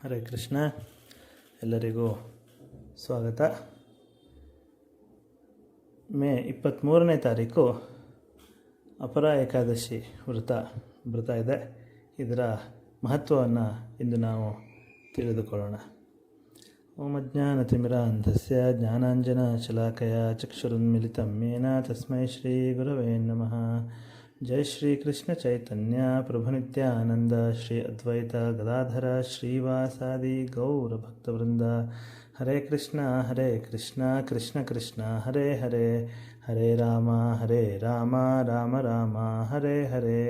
ಹರೇ ಕೃಷ್ಣ. ಎಲ್ಲರಿಗೂ ಸ್ವಾಗತ. ಮೇ 23ನೇ ತಾರೀಕು ಅಪರ ಏಕಾದಶಿ ವ್ರತ ಇದೆ. ಇದರ ಮಹತ್ವವನ್ನು ಇಂದು ನಾವು ತಿಳಿದುಕೊಳ್ಳೋಣ. ಓಂ ಅಜ್ಞಾನತಿಮಿರಾಂಧಸ್ಯ ಜ್ಞಾನಾಂಜನಶಲಾಕಯ ಚಕ್ಷುರುನ್ಮಿಲಿತಂ ಯೇನ ತಸ್ಮೈ ಶ್ರೀ ಗುರವೇ ನಮಃ. ಜೈ ಶ್ರೀ ಕೃಷ್ಣ ಚೈತನ್ಯ ಪ್ರಭು ನಿತ್ಯಾನಂದ ಶ್ರೀ ಅದ್ವೈತ ಗದಾಧರ ಶ್ರೀವಾಸಾದಿ ಗೌರ ಭಕ್ತವೃಂದ. ಹರೇ ಕೃಷ್ಣ ಕೃಷ್ಣ ಕೃಷ್ಣ ಹರೇ ಹರೇ, ಹರೇ ರಾಮ ರಾಮ ರಾಮ ಹರೇ ಹರೇ.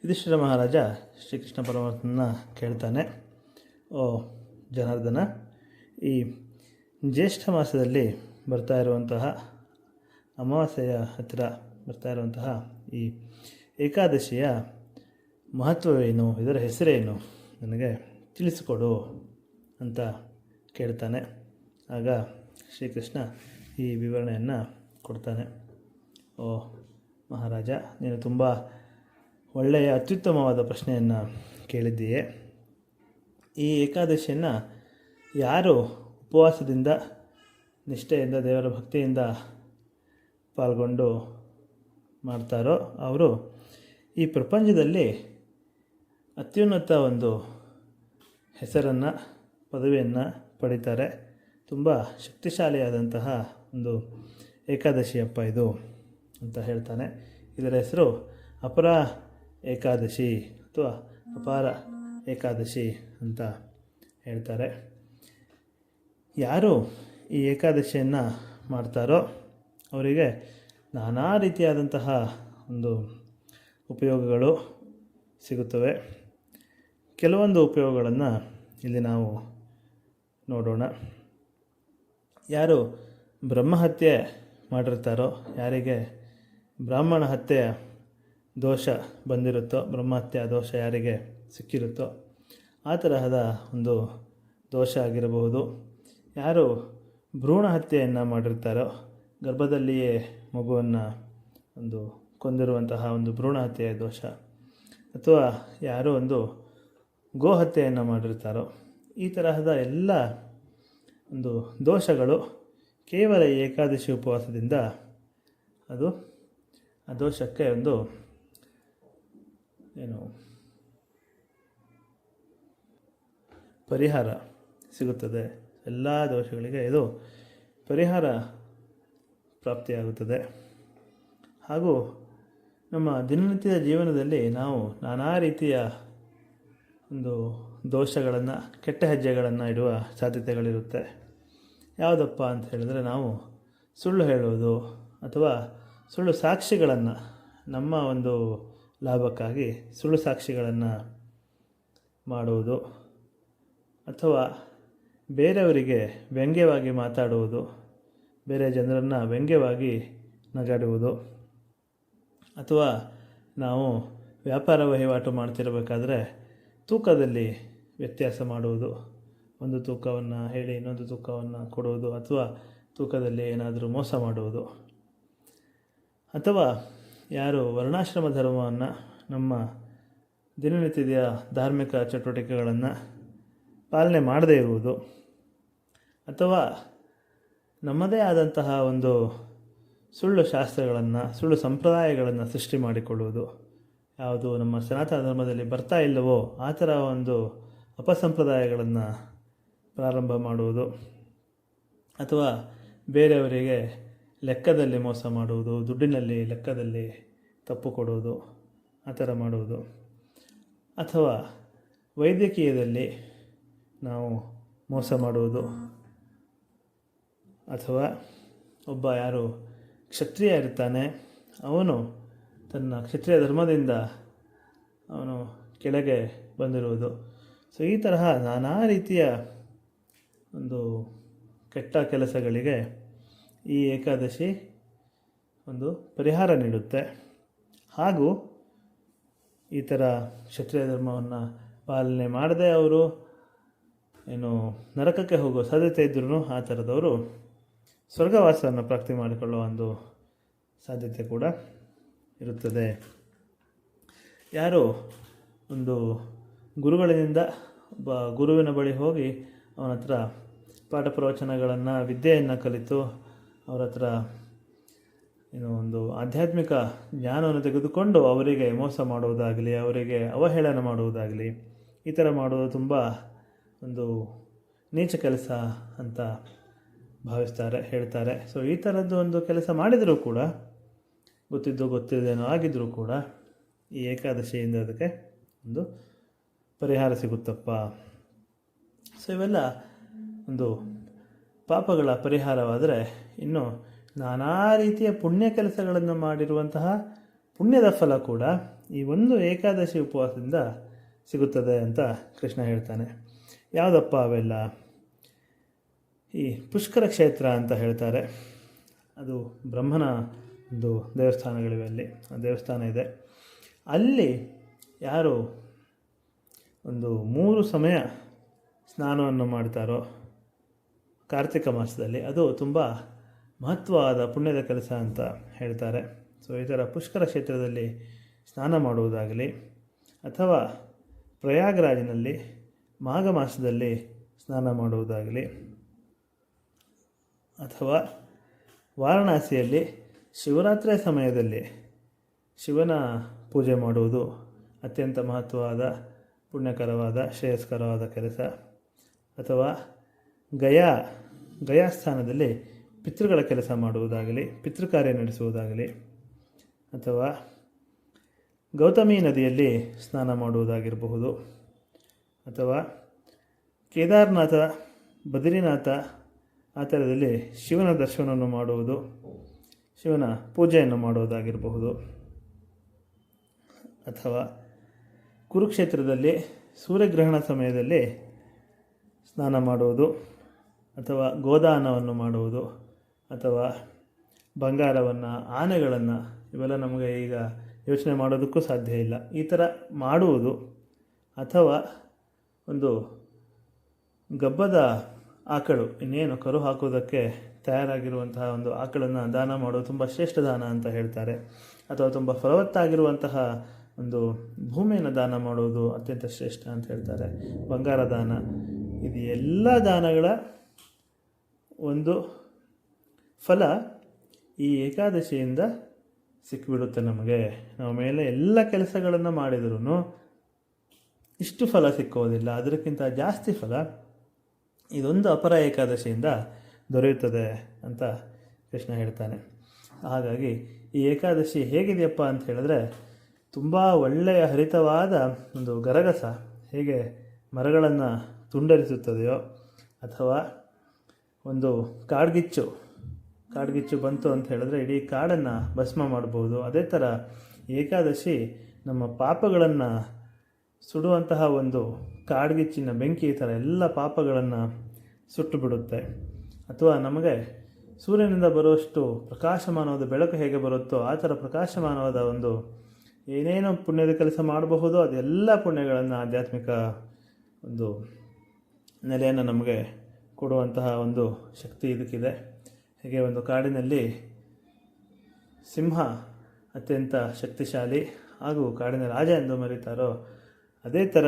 ಯುಧಿಷ್ಠಿರ ಮಹಾರಾಜ ಶ್ರೀಕೃಷ್ಣ ಪರಮಾತ್ಮನ ಕೇಳ್ತಾನೆ, ಓ ಜನಾರ್ದನ, ಈ ಜ್ಯೇಷ್ಠ ಮಾಸದಲ್ಲಿ ಬರ್ತಾ ಇರುವಂತಹ ಅಮಾವಾಸ್ಯೆಯ ಹತ್ತಿರ ಬರ್ತಾ ಇರುವಂತಹ ಈ ಏಕಾದಶಿಯ ಮಹತ್ವವೇನು, ಇದರ ಹೆಸರೇನು, ನನಗೆ ತಿಳಿಸಿಕೊಡು ಅಂತ ಕೇಳ್ತಾನೆ. ಆಗ ಶ್ರೀಕೃಷ್ಣ ಈ ವಿವರಣೆಯನ್ನು ಕೊಡ್ತಾನೆ. ಓ ಮಹಾರಾಜ, ನೀನು ತುಂಬ ಒಳ್ಳೆಯ ಅತ್ಯುತ್ತಮವಾದ ಪ್ರಶ್ನೆಯನ್ನು ಕೇಳಿದ್ದೀಯೆ. ಈ ಏಕಾದಶಿಯನ್ನು ಯಾರು ಉಪವಾಸದಿಂದ ನಿಷ್ಠೆಯಿಂದ ದೇವರ ಭಕ್ತಿಯಿಂದ ಪಾಲ್ಗೊಂಡು ಮಾಡ್ತಾರೋ ಅವರು ಈ ಪ್ರಪಂಚದಲ್ಲಿ ಅತ್ಯುನ್ನತ ಒಂದು ಹೆಸರನ್ನು, ಪದವಿಯನ್ನು ಪಡಿತಾರೆ. ತುಂಬ ಶಕ್ತಿಶಾಲಿಯಾದಂತಹ ಒಂದು ಏಕಾದಶಿಯಪ್ಪ ಇದು ಅಂತ ಹೇಳ್ತಾನೆ. ಇದರ ಹೆಸರು ಅಪರ ಏಕಾದಶಿ ಅಥವಾ ಅಪಾರ ಏಕಾದಶಿ ಅಂತ ಹೇಳ್ತಾರೆ. ಯಾರು ಈ ಏಕಾದಶಿಯನ್ನು ಮಾಡ್ತಾರೋ ಅವರಿಗೆ ನಾನಾ ರೀತಿಯಾದಂತಹ ಒಂದು ಉಪಯೋಗಗಳು ಸಿಗುತ್ತವೆ. ಕೆಲವೊಂದು ಉಪಯೋಗಗಳನ್ನು ಇಲ್ಲಿ ನಾವು ನೋಡೋಣ. ಯಾರು ಬ್ರಹ್ಮಹತ್ಯೆ ಮಾಡಿರ್ತಾರೋ, ಯಾರಿಗೆ ಬ್ರಾಹ್ಮಣ ಹತ್ಯೆಯ ದೋಷ ಬಂದಿರುತ್ತೋ, ಬ್ರಹ್ಮಹತ್ಯೆಯ ದೋಷ ಯಾರಿಗೆ ಸಿಕ್ಕಿರುತ್ತೋ ಆ ತರಹದ ಒಂದು ದೋಷ ಆಗಿರಬಹುದು. ಯಾರು ಭ್ರೂಣ ಹತ್ಯೆಯನ್ನು ಮಾಡಿರ್ತಾರೋ, ಗರ್ಭದಲ್ಲಿಯೇ ಮಗುವನ್ನು ಒಂದು ಕೊಂದಿರುವಂತಹ ಒಂದು ಭ್ರೂಣ ಹತ್ಯೆಯ ದೋಷ, ಅಥವಾ ಯಾರೋ ಒಂದು ಗೋಹತ್ಯೆಯನ್ನು ಮಾಡಿರ್ತಾರೋ, ಈ ತರಹದ ಎಲ್ಲ ಒಂದು ದೋಷಗಳು ಕೇವಲ ಏಕಾದಶಿ ಉಪವಾಸದಿಂದ ಆ ದೋಷಕ್ಕೆ ಒಂದು ಪರಿಹಾರ ಸಿಗುತ್ತದೆ. ಎಲ್ಲ ದೋಷಗಳಿಗೆ ಇದು ಪರಿಹಾರ ಪ್ರಾಪ್ತಿಯಾಗುತ್ತದೆ. ಹಾಗೂ ನಮ್ಮ ದಿನನಿತ್ಯದ ಜೀವನದಲ್ಲಿ ನಾವು ನಾನಾ ರೀತಿಯ ಒಂದು ದೋಷಗಳನ್ನು, ಕೆಟ್ಟ ಹೆಜ್ಜೆಗಳನ್ನು ಇಡುವ ಸಾಧ್ಯತೆಗಳಿರುತ್ತೆ. ಯಾವುದಪ್ಪ ಅಂತ ಹೇಳಿದ್ರೆ, ನಾವು ಸುಳ್ಳು ಹೇಳುವುದು ಅಥವಾ ಸುಳ್ಳು ಸಾಕ್ಷಿಗಳನ್ನು, ನಮ್ಮ ಒಂದು ಲಾಭಕ್ಕಾಗಿ ಸುಳ್ಳು ಸಾಕ್ಷಿಗಳನ್ನು ಮಾಡುವುದು, ಅಥವಾ ಬೇರೆಯವರಿಗೆ ವ್ಯಂಗ್ಯವಾಗಿ ಮಾತಾಡುವುದು, ಬೇರೆ ಜನರನ್ನು ವ್ಯಂಗ್ಯವಾಗಿ ನಗಾಡುವುದು, ಅಥವಾ ನಾವು ವ್ಯಾಪಾರ ವಹಿವಾಟು ಮಾಡ್ತಿರಬೇಕಾದ್ರೆ ತೂಕದಲ್ಲಿ ವ್ಯತ್ಯಾಸ ಮಾಡುವುದು, ಒಂದು ತೂಕವನ್ನು ಹೇಳಿ ಇನ್ನೊಂದು ತೂಕವನ್ನು ಕೊಡುವುದು, ಅಥವಾ ತೂಕದಲ್ಲಿ ಏನಾದರೂ ಮೋಸ ಮಾಡುವುದು, ಅಥವಾ ಯಾರು ವರ್ಣಾಶ್ರಮ ಧರ್ಮವನ್ನು, ನಮ್ಮ ದಿನನಿತ್ಯದ ಧಾರ್ಮಿಕ ಚಟುವಟಿಕೆಗಳನ್ನು ಪಾಲನೆ ಮಾಡದೇ ಇರುವುದು, ಅಥವಾ ನಮ್ಮದೇ ಆದಂತಹ ಒಂದು ಸುಳ್ಳು ಶಾಸ್ತ್ರಗಳನ್ನು, ಸುಳ್ಳು ಸಂಪ್ರದಾಯಗಳನ್ನು ಸೃಷ್ಟಿ ಮಾಡಿಕೊಳ್ಳುವುದು, ಯಾವುದು ನಮ್ಮ ಸನಾತನ ಧರ್ಮದಲ್ಲಿ ಬರ್ತಾ ಇಲ್ಲವೋ ಆ ಥರ ಒಂದು ಅಪಸಂಪ್ರದಾಯಗಳನ್ನು ಪ್ರಾರಂಭ ಮಾಡುವುದು, ಅಥವಾ ಬೇರೆಯವರಿಗೆ ಲೆಕ್ಕದಲ್ಲಿ ಮೋಸ ಮಾಡುವುದು, ದುಡ್ಡಿನಲ್ಲಿ ಲೆಕ್ಕದಲ್ಲಿ ತಪ್ಪು ಕೊಡುವುದು, ಆ ಥರ ಮಾಡುವುದು, ಅಥವಾ ವೈದ್ಯಕೀಯದಲ್ಲಿ ನಾವು ಮೋಸ ಮಾಡುವುದು, ಅಥವಾ ಒಬ್ಬ ಯಾರು ಕ್ಷತ್ರಿಯ ಇರ್ತಾನೆ ಅವನು ತನ್ನ ಕ್ಷತ್ರಿಯ ಧರ್ಮದಿಂದ ಅವನು ಕೆಳಗೆ ಬಂದಿರುವುದು. ಸೊ ಈ ತರಹ ನಾನಾ ರೀತಿಯ ಒಂದು ಕೆಟ್ಟ ಕೆಲಸಗಳಿಗೆ ಈ ಏಕಾದಶಿ ಒಂದು ಪರಿಹಾರ ನೀಡುತ್ತೆ. ಹಾಗೂ ಈ ಥರ ಕ್ಷತ್ರಿಯ ಧರ್ಮವನ್ನು ಪಾಲನೆ ಮಾಡದೆ ಅವರು ನರಕಕ್ಕೆ ಹೋಗೋ ಸಾಧ್ಯತೆ ಇದ್ರೂ ಆ ಥರದವರು ಸ್ವರ್ಗವಾಸವನ್ನು ಪ್ರಾಪ್ತಿ ಮಾಡಿಕೊಳ್ಳುವ ಒಂದು ಸಾಧ್ಯತೆ ಕೂಡ ಇರುತ್ತದೆ. ಯಾರು ಒಂದು ಗುರುಗಳಿಂದ ಗುರುವಿನ ಬಳಿ ಹೋಗಿ ಅವನ ಹತ್ರ ಪಾಠ ಪ್ರವಚನಗಳನ್ನು ವಿದ್ಯೆಯನ್ನು ಕಲಿತು ಅವರ ಹತ್ರ ಒಂದು ಆಧ್ಯಾತ್ಮಿಕ ಜ್ಞಾನವನ್ನು ತೆಗೆದುಕೊಂಡು ಅವರಿಗೆ ಮೋಸ ಮಾಡುವುದಾಗಲಿ, ಅವರಿಗೆ ಅವಹೇಳನ ಮಾಡುವುದಾಗಲಿ, ಈ ಥರ ಮಾಡೋದು ತುಂಬ ಒಂದು ನೀಚ ಕೆಲಸ ಅಂತ ಭಾವಿಸ್ತಾರೆ, ಹೇಳ್ತಾರೆ. ಸೊ ಈ ಥರದ್ದು ಒಂದು ಕೆಲಸ ಮಾಡಿದರೂ ಕೂಡ, ಗೊತ್ತಿದ್ದೋ ಗೊತ್ತಿಲ್ಲದೇನೋ ಆಗಿದ್ದರೂ ಕೂಡ ಈ ಏಕಾದಶಿಯಿಂದ ಅದಕ್ಕೆ ಒಂದು ಪರಿಹಾರ ಸಿಗುತ್ತಪ್ಪ. ಸೊ ಇವೆಲ್ಲ ಒಂದು ಪಾಪಗಳ ಪರಿಹಾರವಾದರೆ, ಇನ್ನು ನಾನಾ ರೀತಿಯ ಪುಣ್ಯ ಕೆಲಸಗಳನ್ನು ಮಾಡಿರುವಂತಹ ಪುಣ್ಯದ ಫಲ ಕೂಡ ಈ ಒಂದು ಏಕಾದಶಿ ಉಪವಾಸದಿಂದ ಸಿಗುತ್ತದೆ ಅಂತ ಕೃಷ್ಣ ಹೇಳ್ತಾನೆ. ಯಾವುದಪ್ಪ ಅವೆಲ್ಲ? ಈ ಪುಷ್ಕರ ಕ್ಷೇತ್ರ ಅಂತ ಹೇಳ್ತಾರೆ. ಅದು ಬ್ರಹ್ಮನ ಒಂದು ದೇವಸ್ಥಾನಗಳಿವೆ, ಅಲ್ಲಿ ದೇವಸ್ಥಾನ ಇದೆ. ಅಲ್ಲಿ ಯಾರು ಒಂದು 3 ಸಮಯ ಸ್ನಾನವನ್ನು ಮಾಡ್ತಾರೋ ಕಾರ್ತಿಕ ಮಾಸದಲ್ಲಿ, ಅದು ತುಂಬ ಮಹತ್ವವಾದ ಪುಣ್ಯದ ಕೆಲಸ ಅಂತ ಹೇಳ್ತಾರೆ. ಸೊ ಈ ಥರ ಪುಷ್ಕರ ಕ್ಷೇತ್ರದಲ್ಲಿ ಸ್ನಾನ ಮಾಡುವುದಾಗಲಿ, ಅಥವಾ ಪ್ರಯಾಗರಾಜಿನಲ್ಲಿ ಮಾಘ ಮಾಸದಲ್ಲಿ ಸ್ನಾನ ಮಾಡುವುದಾಗಲಿ, ಅಥವಾ ವಾರಣಾಸಿಯಲ್ಲಿ ಶಿವರಾತ್ರಿಯ ಸಮಯದಲ್ಲಿ ಶಿವನ ಪೂಜೆ ಮಾಡುವುದು ಅತ್ಯಂತ ಮಹತ್ವವಾದ ಪುಣ್ಯಕರವಾದ ಶ್ರೇಯಸ್ಕರವಾದ ಕೆಲಸ. ಅಥವಾ ಗಯಾ ಸ್ಥಾನದಲ್ಲಿ ಪಿತೃಗಳ ಕೆಲಸ ಮಾಡುವುದಾಗಲಿ, ಪಿತೃಕಾರ್ಯ ನಡೆಸುವುದಾಗಲಿ, ಅಥವಾ ಗೌತಮಿ ನದಿಯಲ್ಲಿ ಸ್ನಾನ ಮಾಡುವುದಾಗಿರಬಹುದು, ಅಥವಾ ಕೇದಾರನಾಥ, ಬದ್ರಿನಾಥ ಆ ಥರದಲ್ಲಿ ಶಿವನ ದರ್ಶನವನ್ನು ಮಾಡುವುದು, ಶಿವನ ಪೂಜೆಯನ್ನು ಮಾಡುವುದಾಗಿರಬಹುದು, ಅಥವಾ ಕುರುಕ್ಷೇತ್ರದಲ್ಲಿ ಸೂರ್ಯಗ್ರಹಣ ಸಮಯದಲ್ಲಿ ಸ್ನಾನ ಮಾಡುವುದು, ಅಥವಾ ಗೋದಾನವನ್ನು ಮಾಡುವುದು, ಅಥವಾ ಬಂಗಾರವನ್ನು, ಆನೆಗಳನ್ನು, ಇವೆಲ್ಲ ನಮಗೆ ಈಗ ಯೋಚನೆ ಮಾಡೋದಕ್ಕೂ ಸಾಧ್ಯ ಇಲ್ಲ. ಈ ಥರ ಮಾಡುವುದು, ಅಥವಾ ಒಂದು ಗಬ್ಬದ ಆಕಳು, ಇನ್ನೇನು ಕರು ಹಾಕುವುದಕ್ಕೆ ತಯಾರಾಗಿರುವಂತಹ ಒಂದು ಆಕಳನ್ನು ದಾನ ಮಾಡೋದು ತುಂಬ ಶ್ರೇಷ್ಠ ದಾನ ಅಂತ ಹೇಳ್ತಾರೆ. ಅಥವಾ ತುಂಬ ಫಲವತ್ತಾಗಿರುವಂತಹ ಒಂದು ಭೂಮಿಯನ್ನು ದಾನ ಮಾಡುವುದು ಅತ್ಯಂತ ಶ್ರೇಷ್ಠ ಅಂತ ಹೇಳ್ತಾರೆ. ಬಂಗಾರ ದಾನ, ಇದು ಎಲ್ಲ ದಾನಗಳ ಒಂದು ಫಲ ಈ ಏಕಾದಶಿಯಿಂದ ಸಿಕ್ಕಿಬಿಡುತ್ತೆ ನಮಗೆ. ನಾವು ಮೇಲೆ ಎಲ್ಲ ಕೆಲಸಗಳನ್ನು ಮಾಡಿದ್ರೂ ಇಷ್ಟು ಫಲ ಸಿಕ್ಕೋದಿಲ್ಲ, ಅದಕ್ಕಿಂತ ಜಾಸ್ತಿ ಫಲ ಇದೊಂದು ಅಪರ ಏಕಾದಶಿಯಿಂದ ದೊರೆಯುತ್ತದೆ ಅಂತ ಕೃಷ್ಣ ಹೇಳ್ತಾನೆ. ಹಾಗಾಗಿ ಈ ಏಕಾದಶಿ ಹೇಗಿದೆಯಪ್ಪ ಅಂತ ಹೇಳಿದ್ರೆ, ತುಂಬ ಒಳ್ಳೆಯ ಹರಿತವಾದ ಒಂದು ಗರಗಸ ಹೇಗೆ ಮರಗಳನ್ನು ತುಂಡರಿಸುತ್ತದೆಯೋ, ಅಥವಾ ಒಂದು ಕಾಡ್ಗಿಚ್ಚು ಬಂತು ಅಂತ ಹೇಳಿದ್ರೆ ಇಡೀ ಕಾಡನ್ನು ಭಸ್ಮ ಮಾಡ್ಬೋದು, ಅದೇ ಥರ ಏಕಾದಶಿ ನಮ್ಮ ಪಾಪಗಳನ್ನು ಸುಡುವಂತಹ ಒಂದು ಕಾಡ್ಗಿಚ್ಚಿನ ಬೆಂಕಿ ಈ ಥರ ಎಲ್ಲ ಪಾಪಗಳನ್ನು ಸುಟ್ಟು ಬಿಡುತ್ತೆ. ಅಥವಾ ನಮಗೆ ಸೂರ್ಯನಿಂದ ಬರುವಷ್ಟು ಪ್ರಕಾಶಮಾನವಾದ ಬೆಳಕು ಹೇಗೆ ಬರುತ್ತೋ ಆ ಥರ ಪ್ರಕಾಶಮಾನವಾದ ಒಂದು ಏನೇನೋ ಪುಣ್ಯದ ಕೆಲಸ ಮಾಡಬಹುದೋ ಅದೆಲ್ಲ ಪುಣ್ಯಗಳನ್ನು, ಆಧ್ಯಾತ್ಮಿಕ ಒಂದು ನೆಲೆಯನ್ನು ನಮಗೆ ಕೊಡುವಂತಹ ಒಂದು ಶಕ್ತಿ ಇದಕ್ಕಿದೆ. ಹೀಗೆ ಒಂದು ಕಾಡಿನಲ್ಲಿ ಸಿಂಹ ಅತ್ಯಂತ ಶಕ್ತಿಶಾಲಿ ಹಾಗೂ ಕಾಡಿನ ರಾಜ ಎಂದು ಮರೀತಾರೋ, ಅದೇ ಥರ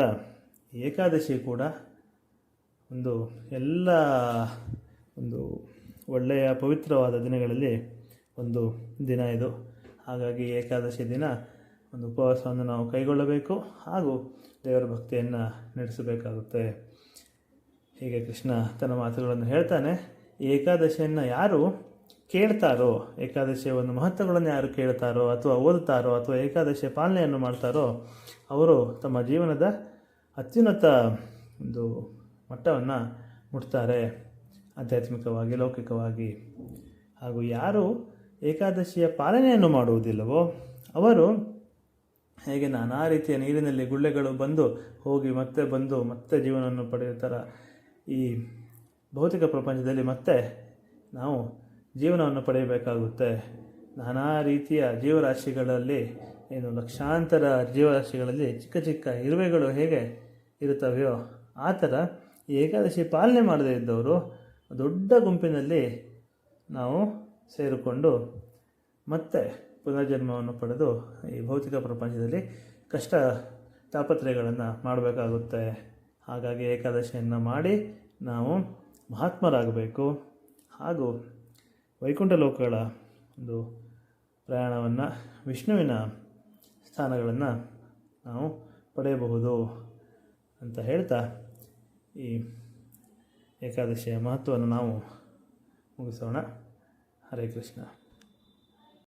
ಏಕಾದಶಿ ಕೂಡ ಒಂದು ಎಲ್ಲ ಒಂದು ಒಳ್ಳೆಯ ಪವಿತ್ರವಾದ ದಿನಗಳಲ್ಲಿ ಒಂದು ದಿನ ಇದು. ಹಾಗಾಗಿ ಏಕಾದಶಿ ದಿನ ಒಂದು ಉಪವಾಸವನ್ನು ನಾವು ಕೈಗೊಳ್ಳಬೇಕು ಹಾಗೂ ದೇವರ ಭಕ್ತಿಯನ್ನು ನಡೆಸಬೇಕಾಗುತ್ತೆ. ಹೀಗೆ ಕೃಷ್ಣ ತನ್ನ ಮಾತುಗಳನ್ನು ಹೇಳ್ತಾನೆ. ಈ ಏಕಾದಶಿಯನ್ನು ಯಾರು ಕೇಳ್ತಾರೋ, ಏಕಾದಶಿಯ ಒಂದು ಮಹತ್ವಗಳನ್ನು ಯಾರು ಕೇಳ್ತಾರೋ ಅಥವಾ ಓದುತ್ತಾರೋ ಅಥವಾ ಏಕಾದಶಿಯ ಪಾಲನೆಯನ್ನು ಮಾಡ್ತಾರೋ, ಅವರು ತಮ್ಮ ಜೀವನದ ಅತ್ಯುನ್ನತ ಒಂದು ಮಟ್ಟವನ್ನು ಮುಟ್ತಾರೆ, ಆಧ್ಯಾತ್ಮಿಕವಾಗಿ, ಲೌಕಿಕವಾಗಿ. ಹಾಗೂ ಯಾರು ಏಕಾದಶಿಯ ಪಾಲನೆಯನ್ನು ಮಾಡುವುದಿಲ್ಲವೋ ಅವರು ಹೇಗೆ ನಾನಾ ರೀತಿಯ ನೀರಿನಲ್ಲಿ ಗುಳ್ಳೆಗಳು ಬಂದು ಹೋಗಿ ಮತ್ತೆ ಜೀವನವನ್ನು ಪಡೆಯೋ ಥರ ಈ ಭೌತಿಕ ಪ್ರಪಂಚದಲ್ಲಿ ಮತ್ತೆ ನಾವು ಜೀವನವನ್ನು ಪಡೆಯಬೇಕಾಗುತ್ತೆ. ನಾನಾ ರೀತಿಯ ಜೀವರಾಶಿಗಳಲ್ಲಿ, ಲಕ್ಷಾಂತರ ಜೀವರಾಶಿಗಳಲ್ಲಿ ಚಿಕ್ಕ ಚಿಕ್ಕ ಇರುವೆಗಳು ಹೇಗೆ ಇರುತ್ತವೆಯೋ ಆ ಥರ ಈ ಏಕಾದಶಿ ಪಾಲನೆ ಮಾಡದೇ ಇದ್ದವರು ದೊಡ್ಡ ಗುಂಪಿನಲ್ಲಿ ನಾವು ಸೇರಿಕೊಂಡು ಮತ್ತೆ ಪುನರ್ಜನ್ಮವನ್ನು ಪಡೆದು ಈ ಭೌತಿಕ ಪ್ರಪಂಚದಲ್ಲಿ ಕಷ್ಟ ತಾಪತ್ರಯಗಳನ್ನು ಮಾಡಬೇಕಾಗುತ್ತೆ. ಹಾಗಾಗಿ ಏಕಾದಶಿಯನ್ನು ಮಾಡಿ ನಾವು ಮಹಾತ್ಮರಾಗಬೇಕು ಹಾಗೂ ವೈಕುಂಠ ಲೋಕಗಳ ಒಂದು ಪ್ರಯಾಣವನ್ನು, ವಿಷ್ಣುವಿನ ಸ್ಥಾನಗಳನ್ನು ನಾವು ಪಡೆಯಬಹುದು ಅಂತ ಹೇಳ್ತಾ ಈ ಏಕಾದಶಿಯ ಮಹತ್ವವನ್ನು ನಾವು ಮುಗಿಸೋಣ. ಹರೇ ಕೃಷ್ಣ.